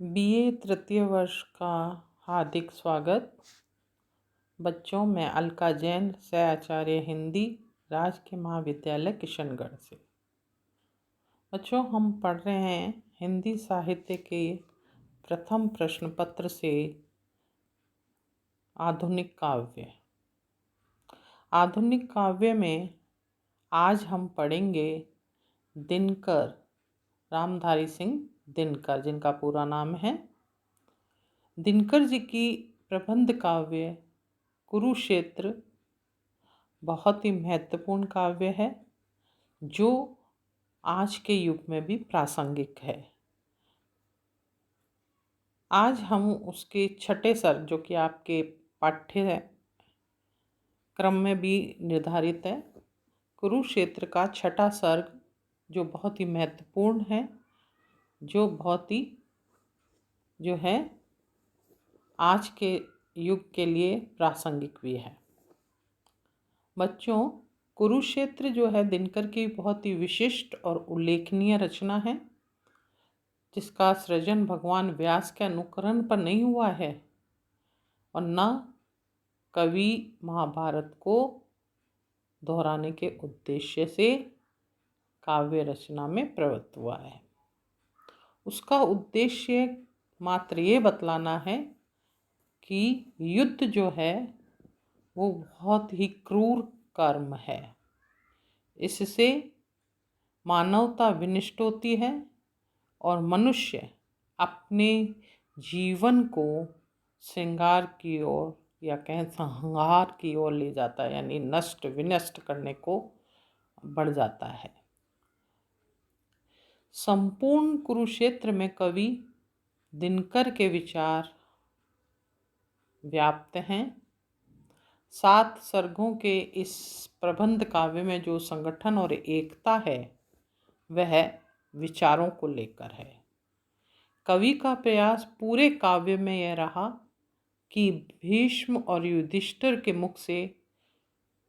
BA तृतीय वर्ष का हार्दिक स्वागत। बच्चों, मैं अलका जैन, सह आचार्य हिंदी, राजकीय महाविद्यालय किशनगढ़ से। बच्चों, हम पढ़ रहे हैं हिंदी साहित्य के प्रथम प्रश्न पत्र से आधुनिक काव्य। आधुनिक काव्य में आज हम पढ़ेंगे दिनकर, रामधारी सिंह दिनकर, जिनका पूरा नाम है। दिनकर जी की प्रबंध काव्य कुरुक्षेत्र बहुत ही महत्वपूर्ण काव्य है, जो आज के युग में भी प्रासंगिक है। आज हम उसके छठे सर्ग, जो कि आपके पाठ्य क्रम में भी निर्धारित है, कुरुक्षेत्र का छठा सर्ग, जो बहुत ही महत्वपूर्ण है, जो बहुत ही आज के युग के लिए प्रासंगिक भी है। बच्चों, कुरुक्षेत्र जो है दिनकर की बहुत ही विशिष्ट और उल्लेखनीय रचना है, जिसका सृजन भगवान व्यास के अनुकरण पर नहीं हुआ है और न कवि महाभारत को दोहराने के उद्देश्य से काव्य रचना में प्रवृत्त हुआ है। उसका उद्देश्य मात्र ये बतलाना है कि युद्ध जो है वो बहुत ही क्रूर कर्म है। इससे मानवता विनष्ट होती है और मनुष्य अपने जीवन को श्रृंगार की ओर या कहें संहार की ओर ले जाता है, यानी नष्ट विनष्ट करने को बढ़ जाता है। संपूर्ण कुरुक्षेत्र में कवि दिनकर के विचार व्याप्त हैं। 7 सर्गों के इस प्रबंध काव्य में जो संगठन और एकता है, वह विचारों को लेकर है। कवि का प्रयास पूरे काव्य में यह रहा कि भीष्म और युधिष्ठिर के मुख से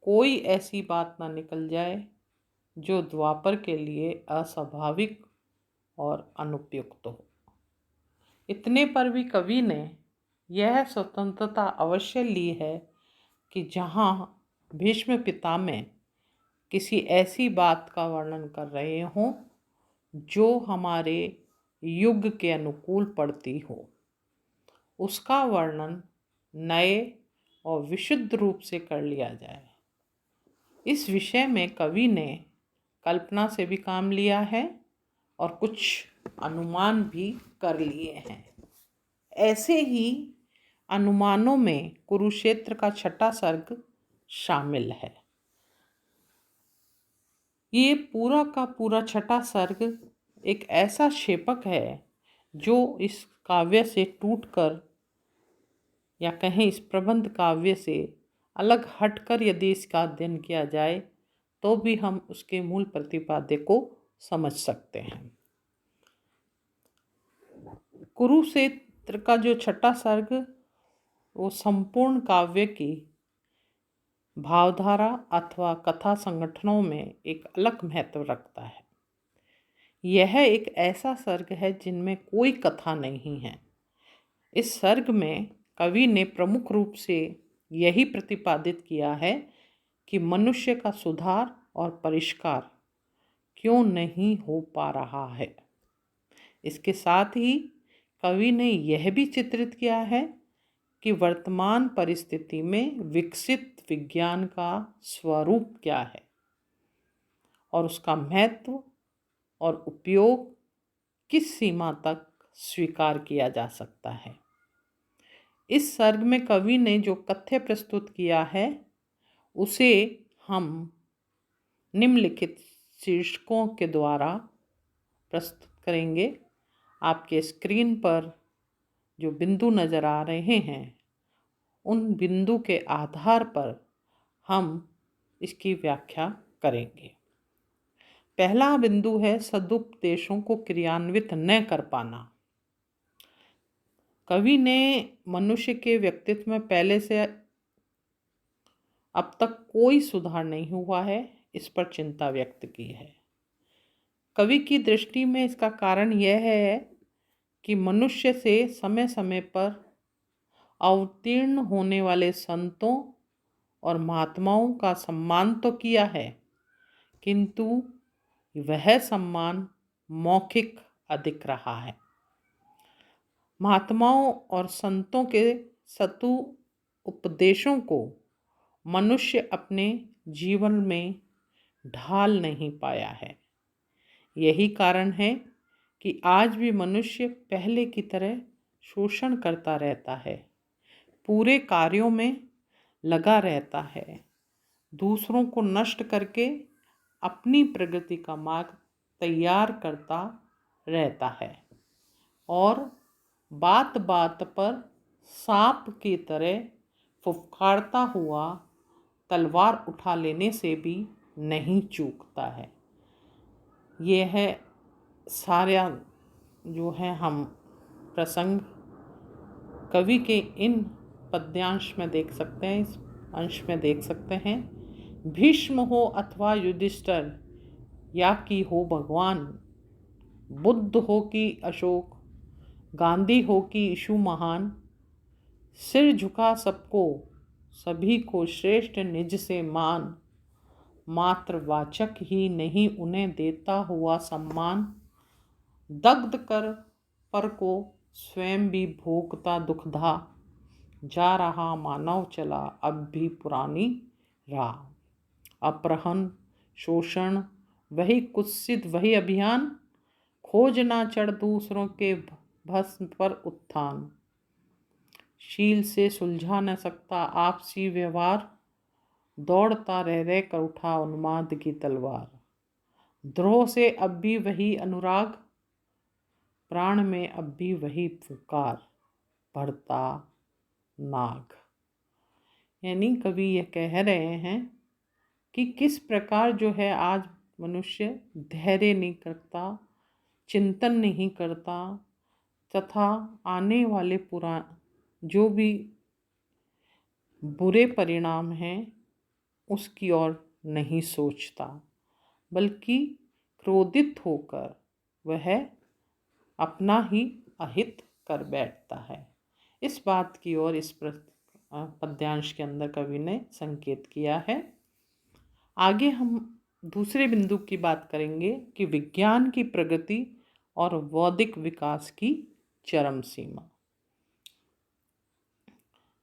कोई ऐसी बात ना निकल जाए जो द्वापर के लिए अस्वाभाविक और अनुपयुक्त हो। इतने पर भी कवि ने यह स्वतंत्रता अवश्य ली है कि जहाँ भीष्म पितामह किसी ऐसी बात का वर्णन कर रहे हों जो हमारे युग के अनुकूल पड़ती हो, उसका वर्णन नए और विशुद्ध रूप से कर लिया जाए। इस विषय में कवि ने कल्पना से भी काम लिया है और कुछ अनुमान भी कर लिए हैं। ऐसे ही अनुमानों में कुरुक्षेत्र का छठा सर्ग शामिल है। ये पूरा का पूरा छठा सर्ग एक ऐसा क्षेपक है जो इस काव्य से टूटकर, या कहें इस प्रबंध काव्य से अलग हटकर यदि इसका अध्ययन किया जाए तो भी हम उसके मूल प्रतिपाद्य को समझ सकते हैं। कुरुक्षेत्र का जो छठा सर्ग, वो संपूर्ण काव्य की भावधारा अथवा कथा संगठनों में एक अलग महत्व रखता है। यह एक ऐसा सर्ग है जिनमें कोई कथा नहीं है। इस सर्ग में कवि ने प्रमुख रूप से यही प्रतिपादित किया है कि मनुष्य का सुधार और परिष्कार क्यों नहीं हो पा रहा है। इसके साथ ही कवि ने यह भी चित्रित किया है कि वर्तमान परिस्थिति में विकसित विज्ञान का स्वरूप क्या है और उसका महत्व और उपयोग किस सीमा तक स्वीकार किया जा सकता है। इस सर्ग में कवि ने जो कथ्य प्रस्तुत किया है, उसे हम निम्नलिखित शीर्षकों के द्वारा प्रस्तुत करेंगे। आपके स्क्रीन पर जो बिंदु नज़र आ रहे हैं, उन बिंदु के आधार पर हम इसकी व्याख्या करेंगे। पहला बिंदु है सदुपदेशों को क्रियान्वित न कर पाना। कवि ने मनुष्य के व्यक्तित्व में पहले से अब तक कोई सुधार नहीं हुआ है, इस पर चिंता व्यक्त की है। कवि की दृष्टि में इसका कारण यह है कि मनुष्य से समय समय पर अवतीर्ण होने वाले संतों और महात्माओं का सम्मान तो किया है, किंतु वह सम्मान मौखिक अधिक रहा है। महात्माओं और संतों के सतु उपदेशों को मनुष्य अपने जीवन में ढाल नहीं पाया है। यही कारण है कि आज भी मनुष्य पहले की तरह शोषण करता रहता है, पूरे कार्यों में लगा रहता है, दूसरों को नष्ट करके अपनी प्रगति का मार्ग तैयार करता रहता है और बात बात पर सांप की तरह फुफकारता हुआ तलवार उठा लेने से भी नहीं चूकता है। यह है सारा जो है हम प्रसंग कवि के इन पद्यांश में देख सकते हैं, इस अंश में देख सकते हैं। भीष्म हो अथवा युधिष्ठिर या कि हो भगवान, बुद्ध हो कि अशोक, गांधी हो कि यीशु महान, सिर झुका सबको, सभी को श्रेष्ठ निज से मान, मात्र वाचक ही नहीं उन्हें देता हुआ सम्मान, दग्ध कर पर को स्वयं भी भोगता दुखधा, जा रहा मानव चला अब भी पुरानी राह, अपहरण शोषण वही कुत्सित वही अभियान, खोज ना चढ़ दूसरों के भस्म पर उत्थान, शील से सुलझा न सकता आपसी व्यवहार, दौड़ता रह कर उठा उन्माद की तलवार, द्रोह से अब भी वही अनुराग, प्राण में अब भी वही पुकार, बढ़ता नाग। यानी कवि यह कह रहे हैं कि किस प्रकार जो है आज मनुष्य धैर्य नहीं करता, चिंतन नहीं करता तथा आने वाले जो भी बुरे परिणाम हैं उसकी ओर नहीं सोचता, बल्कि क्रोधित होकर वह अपना ही अहित कर बैठता है। इस बात की ओर इस पद्यांश के अंदर कवि ने संकेत किया है। आगे हम दूसरे बिंदु की बात करेंगे कि विज्ञान की प्रगति और बौद्धिक विकास की चरम सीमा।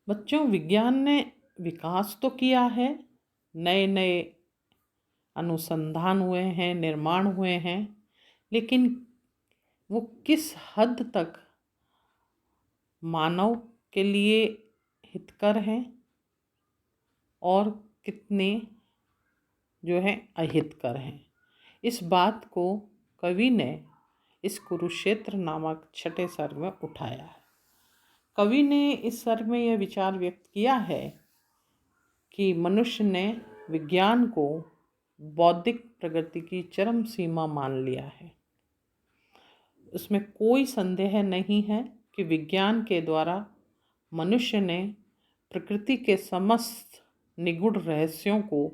बच्चों, विज्ञान ने विकास तो किया है, नए नए अनुसंधान हुए हैं, निर्माण हुए हैं, लेकिन वो किस हद तक मानव के लिए हितकर हैं और कितने जो है अहितकर हैं, इस बात को कवि ने इस कुरुक्षेत्र नामक छठे सर्ग में उठाया है। कवि ने इस सर्ग में यह विचार व्यक्त किया है कि मनुष्य ने विज्ञान को बौद्धिक प्रगति की चरम सीमा मान लिया है। उसमें कोई संदेह नहीं है कि विज्ञान के द्वारा मनुष्य ने प्रकृति के समस्त निगूढ़ रहस्यों को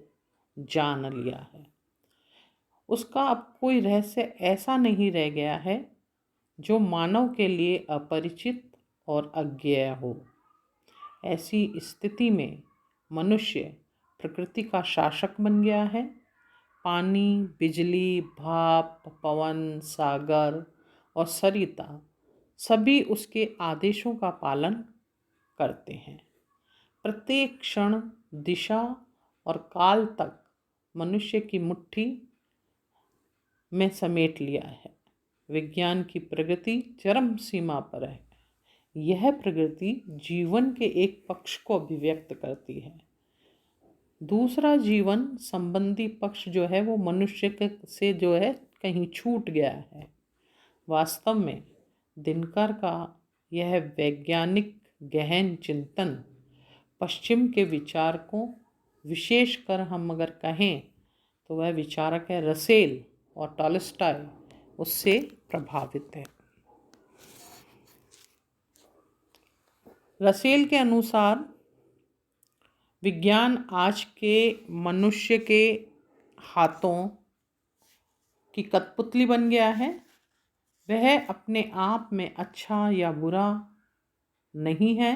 जान लिया है। उसका अब कोई रहस्य ऐसा नहीं रह गया है जो मानव के लिए अपरिचित और अज्ञेय हो। ऐसी स्थिति में मनुष्य प्रकृति का शासक बन गया है। पानी, बिजली, भाप, पवन, सागर और सरिता सभी उसके आदेशों का पालन करते हैं। प्रत्येक क्षण, दिशा और काल तक मनुष्य की मुट्ठी में समेट लिया है। विज्ञान की प्रगति चरम सीमा पर है। यह प्रगति जीवन के एक पक्ष को अभिव्यक्त करती है। दूसरा जीवन संबंधी पक्ष जो है वो मनुष्य से जो है कहीं छूट गया है। वास्तव में दिनकर का यह वैज्ञानिक गहन चिंतन पश्चिम के विचारकों, विशेषकर हम अगर कहें तो वह विचारक है रसेल और टॉलस्टॉय, उससे प्रभावित है। रसेल के अनुसार विज्ञान आज के मनुष्य के हाथों की कठपुतली बन गया है, वह अपने आप में अच्छा या बुरा नहीं है,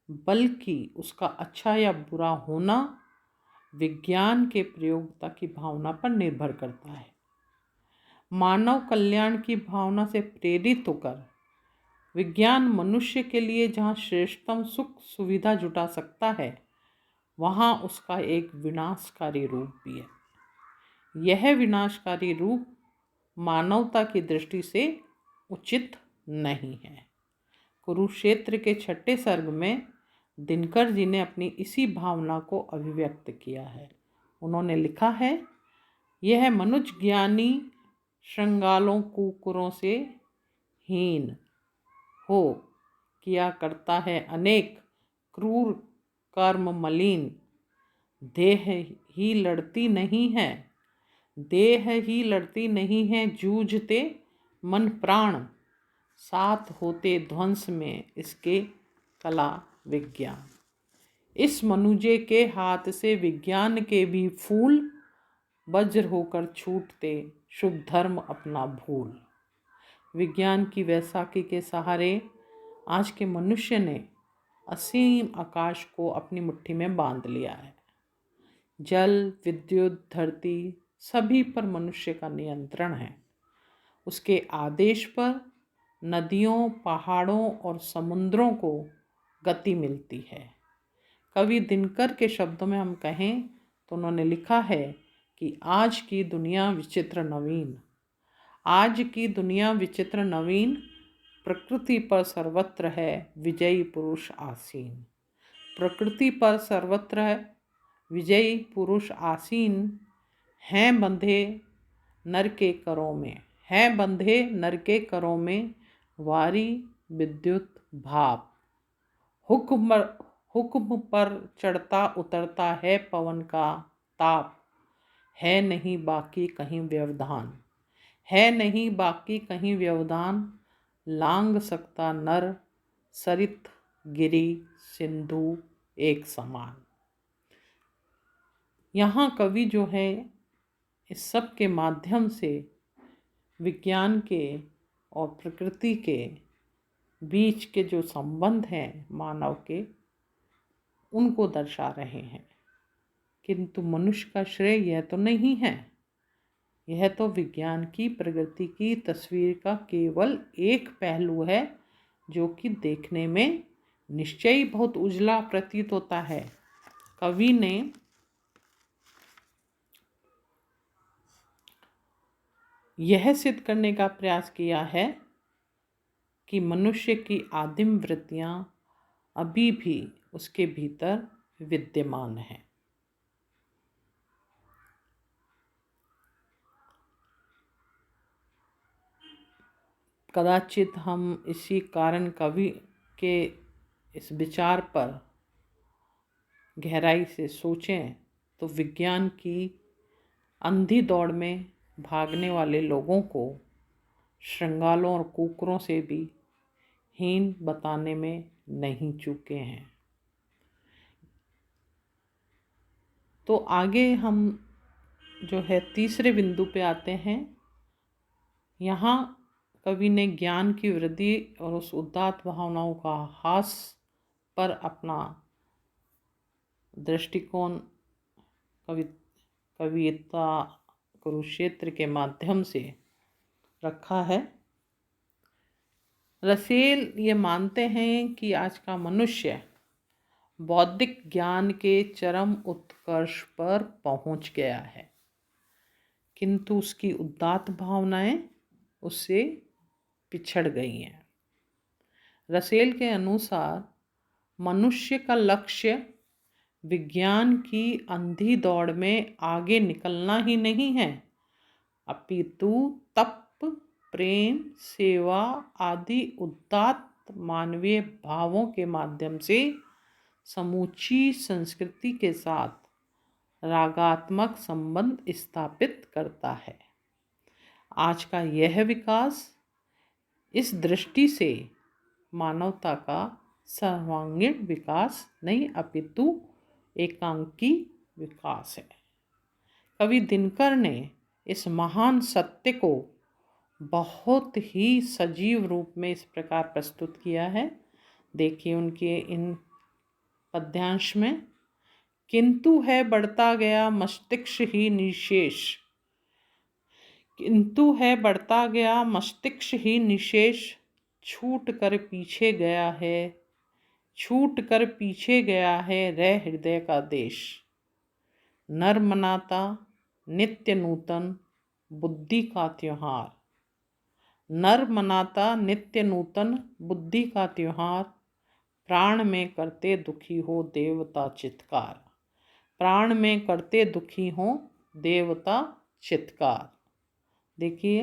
बल्कि उसका अच्छा या बुरा होना विज्ञान के प्रयोगता की भावना पर निर्भर करता है। मानव कल्याण की भावना से प्रेरित होकर विज्ञान मनुष्य के लिए जहाँ श्रेष्ठतम सुख सुविधा जुटा सकता है, वहाँ उसका एक विनाशकारी रूप भी है। यह विनाशकारी रूप मानवता की दृष्टि से उचित नहीं है। कुरुक्षेत्र के 6ठे सर्ग में दिनकर जी ने अपनी इसी भावना को अभिव्यक्त किया है। उन्होंने लिखा है, यह मनुज ज्ञानी श्रृंगालों कुकुरों से हीन हो किया करता है अनेक क्रूर कर्म मलिन। देह ही लड़ती नहीं है, देह ही लड़ती नहीं है, जूझते मन प्राण, साथ होते ध्वंस में इसके कला विज्ञान। इस मनुजे के हाथ से विज्ञान के भी फूल वज्र होकर छूटते, शुभ धर्म अपना भूल। विज्ञान की वैसाखी के सहारे आज के मनुष्य ने असीम आकाश को अपनी मुट्ठी में बांध लिया है। जल, विद्युत, धरती सभी पर मनुष्य का नियंत्रण है। उसके आदेश पर नदियों, पहाड़ों और समुद्रों को गति मिलती है। कवि दिनकर के शब्दों में हम कहें तो उन्होंने लिखा है कि आज की दुनिया विचित्र नवीन, आज की दुनिया विचित्र नवीन, प्रकृति पर सर्वत्र है विजयी पुरुष आसीन। प्रकृति पर सर्वत्र है विजयी पुरुष आसीन, हैं बंधे नर के करों में, हैं बंधे नर के करों में, वारी विद्युत भाप। हुक्म पर चढ़ता उतरता है पवन का ताप, है नहीं बाकी कहीं व्यवधान, है नहीं बाकी कहीं व्यवधान, लांग सकता नर सरित गिरी सिंधु एक समान। यहाँ कवि जो है इस सब के माध्यम से विज्ञान के और प्रकृति के बीच के जो संबंध हैं मानव के, उनको दर्शा रहे हैं। किंतु मनुष्य का श्रेय यह तो नहीं है, यह तो विज्ञान की प्रगति की तस्वीर का केवल एक पहलू है, जो कि देखने में निश्चय ही बहुत उजला प्रतीत होता है। कवि ने यह सिद्ध करने का प्रयास किया है कि मनुष्य की आदिम वृत्तियां अभी भी उसके भीतर विद्यमान हैं। कदाचित हम इसी कारण कवि के इस विचार पर गहराई से सोचें तो विज्ञान की अंधी दौड़ में भागने वाले लोगों को श्रृंगालों और कुकुरों से भी हीन बताने में नहीं चूके हैं। तो आगे हम जो है तीसरे बिंदु पे आते हैं। यहाँ कवि ने ज्ञान की वृद्धि और उस उदात्त भावनाओं का हास पर अपना दृष्टिकोण कविता कुरुक्षेत्र के माध्यम से रखा है। रसेल ये मानते हैं कि आज का मनुष्य बौद्धिक ज्ञान के चरम उत्कर्ष पर पहुंच गया है, किंतु उसकी उदात्त भावनाएं उससे पिछड़ गई हैं। रसेल के अनुसार मनुष्य का लक्ष्य विज्ञान की अंधी दौड़ में आगे निकलना ही नहीं है, अपितु तप, प्रेम, सेवा आदि उदात्त मानवीय भावों के माध्यम से समूची संस्कृति के साथ रागात्मक संबंध स्थापित करता है। आज का यह विकास इस दृष्टि से मानवता का सर्वांगीण विकास नहीं, अपितु एकांकी विकास है। कवि दिनकर ने इस महान सत्य को बहुत ही सजीव रूप में इस प्रकार प्रस्तुत किया है। देखिए उनके इन पद्यांश में, किंतु है बढ़ता गया मस्तिष्क ही निशेष, किंतु है बढ़ता गया मस्तिष्क ही निशेष, छूट कर पीछे गया है, छूट कर पीछे गया है रे हृदय का देश। नर मनाता नित्य नूतन बुद्धि का त्योहार, नर मनाता नित्य नूतन बुद्धि का त्योहार, प्राण में करते दुखी हो देवता चित्कार, प्राण में करते दुखी हो देवता चित्कार। देखिए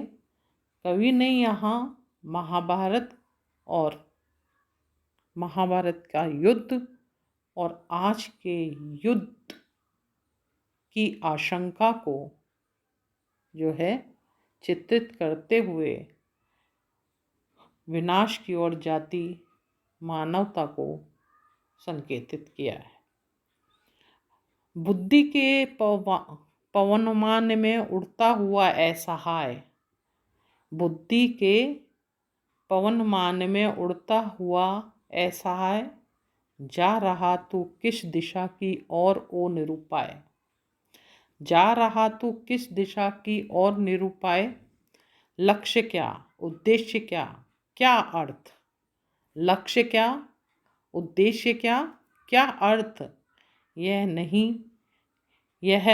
कवि ने यहाँ महाभारत और महाभारत का युद्ध और आज के युद्ध की आशंका को जो है चित्रित करते हुए विनाश की ओर जाती मानवता को संकेतित किया है। बुद्धि के पवनमान में उड़ता हुआ असहाय, बुद्धि के पवनमान में उड़ता हुआ असहाय, जा रहा तू किस दिशा की ओर ओ निरुपाय, जा रहा तू किस दिशा की ओर निरुपाय। लक्ष्य क्या, उद्देश्य क्या, क्या अर्थ, लक्ष्य क्या, उद्देश्य क्या, क्या अर्थ, यह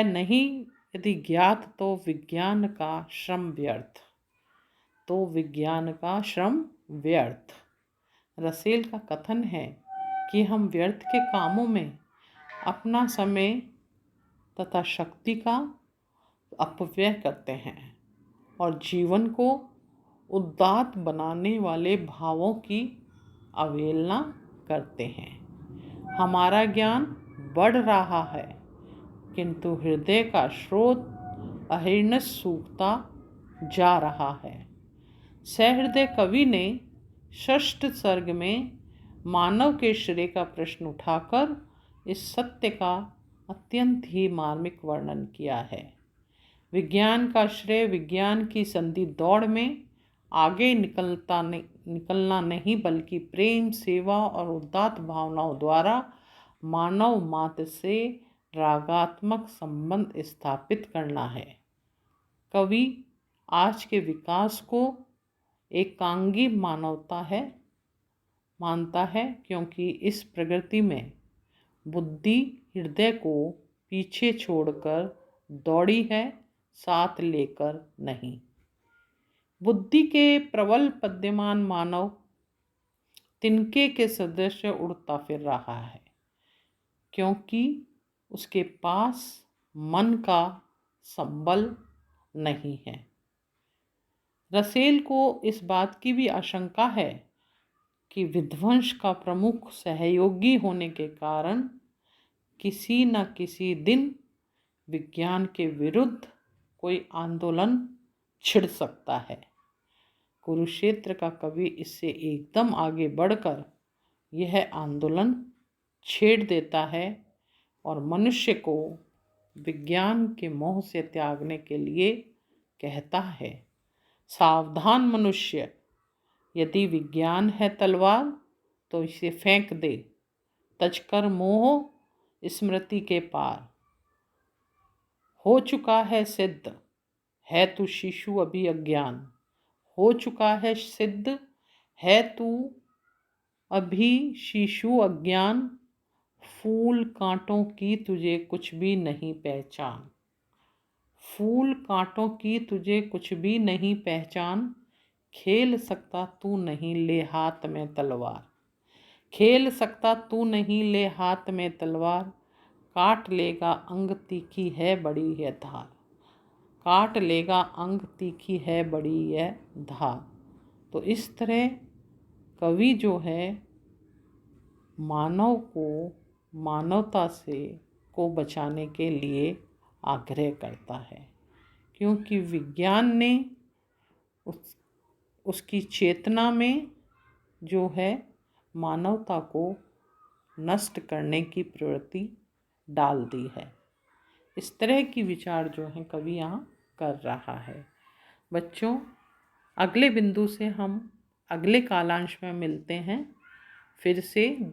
नहीं यदि ज्ञात तो विज्ञान का श्रम व्यर्थ, तो विज्ञान का श्रम व्यर्थ। रसेल का कथन है कि हम व्यर्थ के कामों में अपना समय तथा शक्ति का अपव्यय करते हैं और जीवन को उदात्त बनाने वाले भावों की अवहेलना करते हैं। हमारा ज्ञान बढ़ रहा है किंतु हृदय का स्रोत अहिर्निश सूखता जा रहा है। सहृदय कवि ने षष्ठ सर्ग में मानव के श्रेय का प्रश्न उठाकर इस सत्य का अत्यंत ही मार्मिक वर्णन किया है। विज्ञान का श्रेय विज्ञान की संधि दौड़ में आगे निकलना नहीं बल्कि प्रेम, सेवा और उदात्त भावनाओं द्वारा मानव मात्र से रागात्मक संबंध स्थापित करना है। कवि आज के विकास को एकांगी मानता है क्योंकि इस प्रगति में बुद्धि हृदय को पीछे छोड़कर दौड़ी है, साथ लेकर नहीं। बुद्धि के प्रबल पद्यमान मानव तिनके के सदृश उड़ता फिर रहा है क्योंकि उसके पास मन का संबल नहीं है। रसेल को इस बात की भी आशंका है कि विध्वंस का प्रमुख सहयोगी होने के कारण किसी न किसी दिन विज्ञान के विरुद्ध कोई आंदोलन छिड़ सकता है। कुरुक्षेत्र का कवि इससे एकदम आगे बढ़कर यह आंदोलन छेड़ देता है और मनुष्य को विज्ञान के मोह से त्यागने के लिए कहता है, सावधान मनुष्य, यदि विज्ञान है तलवार तो इसे फेंक दे, तजकर मोह स्मृति के पार। हो चुका है सिद्ध, है तू शिशु अभी अज्ञान, हो चुका है सिद्ध, है तू अभी शिशु अज्ञान, फूल कांटों की तुझे कुछ भी नहीं पहचान, फूल कांटों की तुझे कुछ भी नहीं पहचान, खेल सकता तू नहीं ले हाथ में तलवार, खेल सकता तू नहीं ले हाथ में तलवार, काट लेगा अंग तीखी है बड़ी है धार, काट लेगा अंग तीखी है बड़ी है धार। तो इस तरह कवि जो है मानव को मानवता से को बचाने के लिए आग्रह करता है क्योंकि विज्ञान ने उसकी चेतना में जो है मानवता को नष्ट करने की प्रवृत्ति डाल दी है। इस तरह की विचार जो है कवि यहाँ कर रहा है। बच्चों, अगले बिंदु से हम अगले कालांश में मिलते हैं, फिर से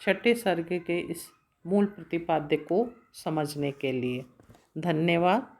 छठे सर्ग के इस मूल प्रतिपाद्य को समझने के लिए। धन्यवाद।